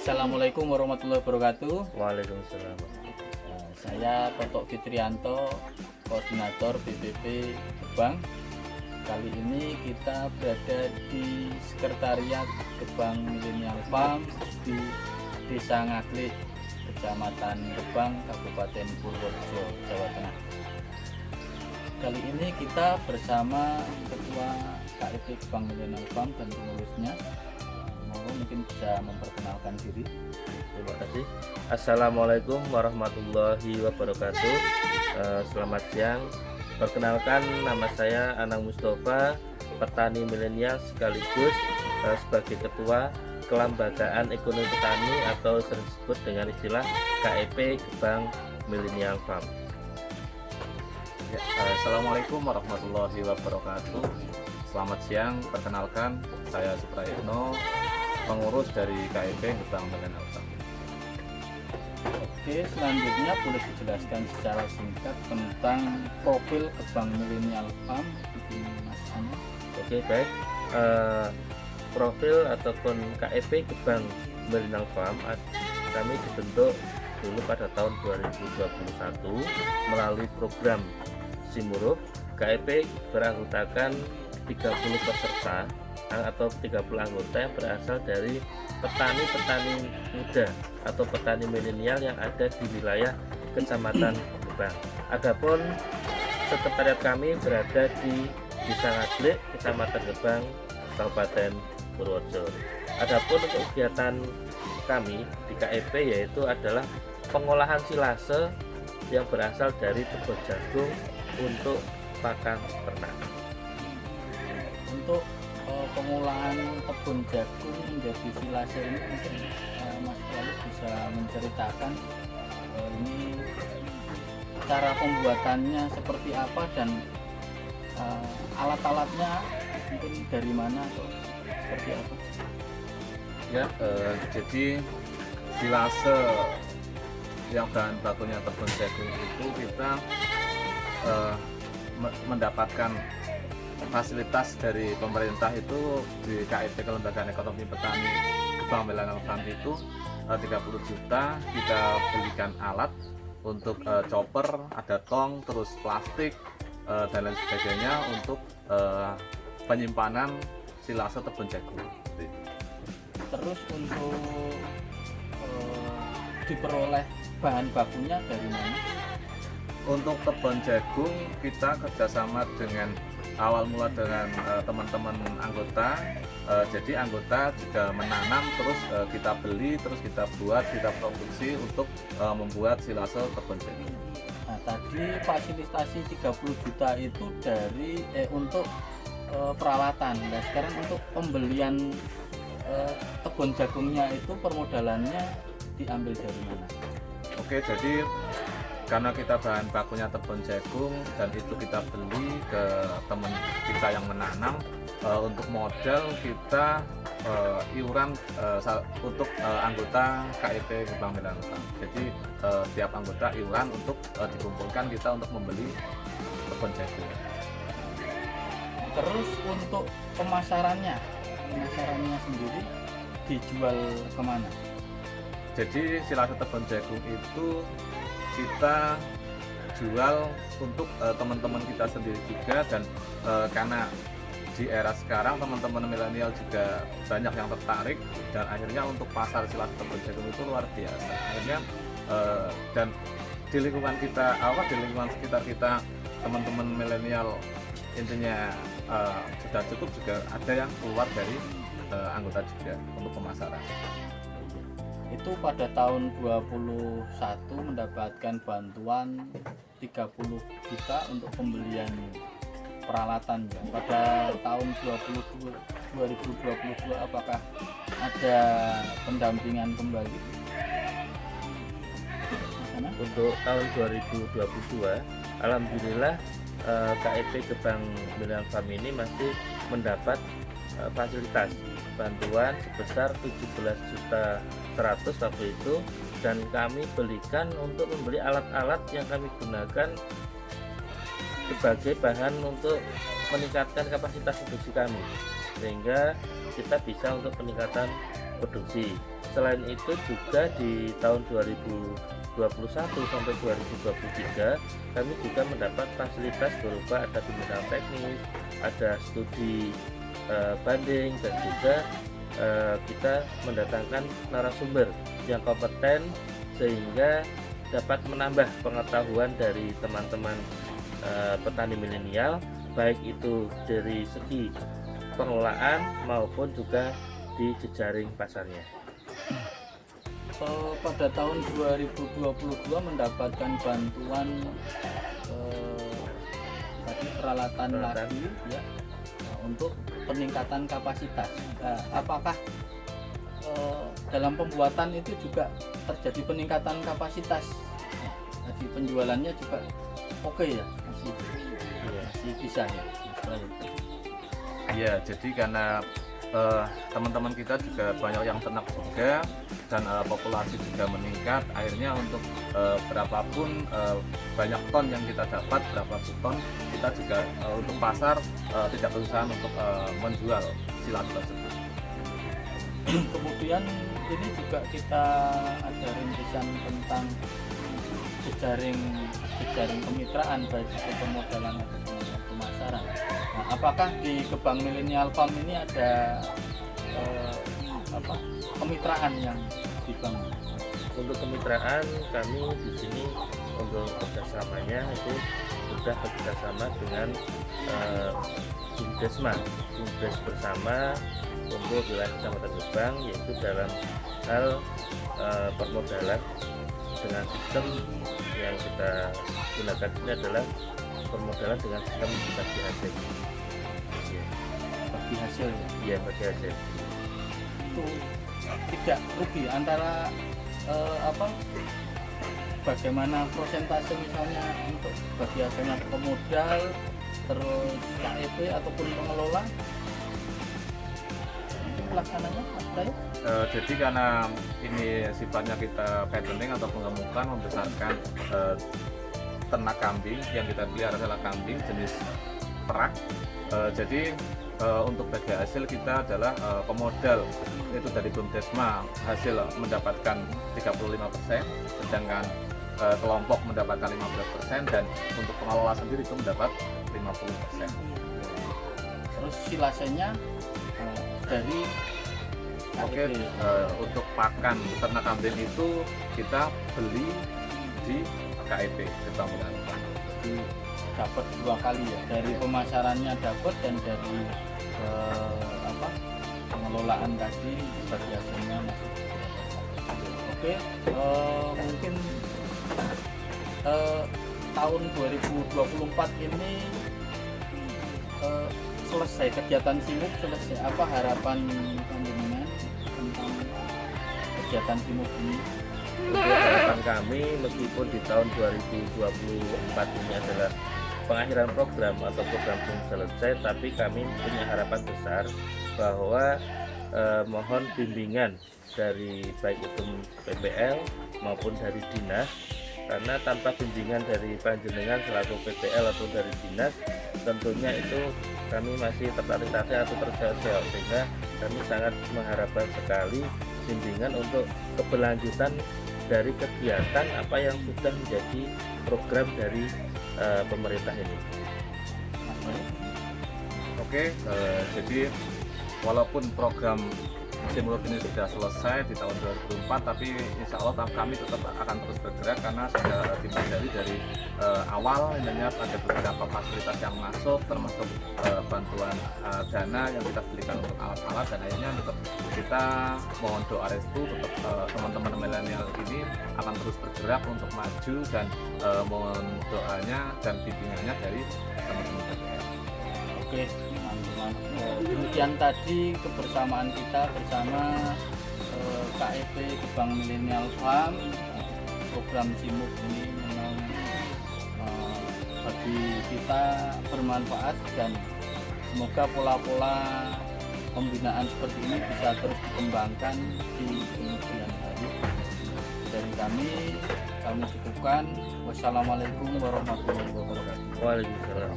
Assalamualaikum warahmatullahi wabarakatuh. Waalaikumsalam. Saya Toto Fitrianto, Koordinator BPP Gebang. Kali ini kita berada di Sekretariat Gebang Millennial Farm di Desa Ngaglik, Kecamatan Gebang, Kabupaten Purworejo, Jawa Tengah. Kali ini kita bersama Ketua KIP Gebang Millennial Farm dan pengurusnya. Mungkin bisa memperkenalkan diri. Terima kasih. Assalamualaikum warahmatullahi wabarakatuh. Selamat siang. Perkenalkan, nama saya Anang Mustafa, petani milenial sekaligus sebagai ketua Kelembagaan Ekonomi Petani atau sering disebut dengan istilah KIP Gebang Millennial Farm. Ya, Assalamualaikum warahmatullahi wabarakatuh. Selamat siang, perkenalkan saya Suprayitno, pengurus dari KIP Gebang Millennial Farm. Oke, selanjutnya boleh dijelaskan secara singkat tentang profil Gebang Millennial Farm di Mas Ana. Oke, baik. Profil ataupun KIP Gebang Millennial Farm kami dibentuk dulu pada tahun 2021 melalui program Simuruk. KIP beranggotakan 30 peserta atau 30 anggota yang berasal dari petani-petani muda atau petani milenial yang ada di wilayah Kecamatan Gebang. Adapun sekretariat kami berada di Desa Ngaglik, Kecamatan Gebang, Kabupaten Purworejo. Adapun untuk kegiatan kami di KIP yaitu adalah pengolahan silase yang berasal dari tebel jagung untuk pakan ternak. Untuk pengolahan kebun jagung menjadi silase ini mungkin Mas Lalu bisa menceritakan ini cara pembuatannya seperti apa dan alat-alatnya mungkin dari mana atau seperti apa? Ya, jadi silase yang bahan bakunya tepung jagung itu kita mendapatkan fasilitas dari pemerintah itu di KIP Kelembagaan Ekonomi Petani Gebang Millennial Farm itu 30 juta kita belikan alat untuk chopper, ada tong, terus plastik dan lain sebagainya untuk penyimpanan silase tepung jagung. Terus untuk diperoleh bahan bakunya dari mana? Untuk tepung jagung kita kerjasama dengan awal mula dengan teman-teman anggota. Jadi anggota juga menanam, terus kita beli, terus kita buat, kita produksi untuk membuat silase tepung jagung. Nah, tadi fasilitasi 30 juta itu dari untuk perawatan. Nah, sekarang untuk pembelian tepung jagungnya itu permodalannya diambil dari mana? Oke, jadi karena kita bahan bakunya tepung jagung dan itu kita beli ke teman kita yang menanam, untuk modal kita iuran untuk anggota KIP Gebang Millennial Farm. Jadi setiap anggota iuran untuk dikumpulkan kita untuk membeli tepung jagung. Terus untuk pemasarannya sendiri dijual kemana? Jadi silase tepung jagung itu kita jual untuk teman-teman kita sendiri juga, dan karena di era sekarang teman-teman milenial juga banyak yang tertarik, dan akhirnya untuk pasar silase tepung jagung itu luar biasa. Akhirnya dan di lingkungan kita, di lingkungan sekitar kita, teman-teman milenial intinya sudah cukup, juga ada yang keluar dari anggota juga untuk pemasaran. Itu pada tahun 21 mendapatkan bantuan 30 juta untuk pembelian peralatan. Pada tahun 2022 apakah ada pendampingan kembali? Untuk tahun 2022 alhamdulillah KIP Gebang Millennial Farm ini masih mendapat fasilitas bantuan sebesar 17.100.000 waktu itu, dan kami belikan untuk membeli alat-alat yang kami gunakan sebagai bahan untuk meningkatkan kapasitas produksi kami, sehingga kita bisa untuk peningkatan produksi. Selain itu juga di tahun 2021 sampai 2023 kami juga mendapat fasilitas berupa ada bimbingan teknis, ada studi banding, dan juga kita mendatangkan narasumber yang kompeten sehingga dapat menambah pengetahuan dari teman-teman petani milenial, baik itu dari segi pengelolaan maupun juga di jejaring pasarnya. Pada tahun 2022 mendapatkan bantuan tadi peralatan lagi ya untuk peningkatan kapasitas. Apakah dalam pembuatan itu juga terjadi peningkatan kapasitas? Jadi penjualannya juga oke ya, masih bisa ya. Iya, jadi karena teman-teman kita juga banyak yang ternak juga dan populasi juga meningkat, akhirnya untuk berapapun banyak ton yang kita dapat, berapa ton kita juga untuk pasar tidak kesusahan untuk menjual silat tersebut. Kemudian ini juga kita ada rintisan tentang jejaring kemitraan baik itu pemodalan ataupun pemasaran. Nah, apakah di Gebang Millennial Farm ini ada kemitraan yang dibangun? Untuk kemitraan kami di sini untuk kerjasamanya itu sudah bekerjasama dengan Bumdes bersama untuk wilayah Kecamatan Gebang, yaitu dalam hal permodalan dengan sistem yang kita gunakan ini adalah permodalan dengan sistem bagi hasil. Bagi hasil Iya, bagi hasil. itu tidak rugi antara bagaimana prosentase misalnya untuk bagi hasilnya pemodal terus KEP ataupun pengelola itu pelaksananya apa ya? Jadi karena ini sifatnya kita fattening atau pengemukan membesarkan ternak kambing, yang kita pelihara adalah kambing jenis perak. Jadi untuk bagi hasil kita adalah pemodal itu dari Bumdesma hasil mendapatkan 35%, sedangkan kelompok mendapatkan 15%, dan untuk pengelola sendiri itu mendapat 50%. Terus silasenya dari Oke, untuk pakan ternak kambing itu kita beli di KEP Gebang Millennial Farm. dapat dua kali ya, dari pemasarannya dapat dan dari pengelolaan tadi bagi hasilnya masih dapat. Oke, mungkin tahun 2024 ini selesai kegiatan simuk, selesai apa harapan panjenengan tentang kegiatan simuk ini? Untuk harapan kami, meskipun di tahun 2024 ini adalah pengakhiran program atau program belum selesai, tapi kami punya harapan besar bahwa mohon bimbingan dari baik itu PPL maupun dari dinas, karena tanpa bimbingan dari panjenengan selaku PPL atau dari dinas, tentunya itu kami masih tertarik-tarik atau terseok-seok, sehingga kami sangat mengharapkan sekali bimbingan untuk keberlanjutan dari kegiatan apa yang sudah menjadi program dari pemerintah ini. Oke, jadi walaupun program Simuluk ini sudah selesai di tahun 2004, tapi insya Allah kami tetap akan terus bergerak karena sudah dipelajari dari awal. Intinya ada beberapa fasilitas yang masuk, termasuk bantuan dana yang kita berikan untuk alat-alat, dan akhirnya tetap kita mohon doa restu, tetap teman-teman milenial ini akan terus bergerak untuk maju, dan mohon doanya dan bimbingannya dari teman-teman PPL. Oke, teman-teman. Demikian tadi kebersamaan kita bersama KEP Gebang Millennial Farm. Program simuk ini memang bagi kita bermanfaat, dan semoga pola-pola pembinaan seperti ini bisa terus dikembangkan di kemudian hari. Dari kami cukupkan. Wassalamualaikum warahmatullahi wabarakatuh. Waalaikumsalam.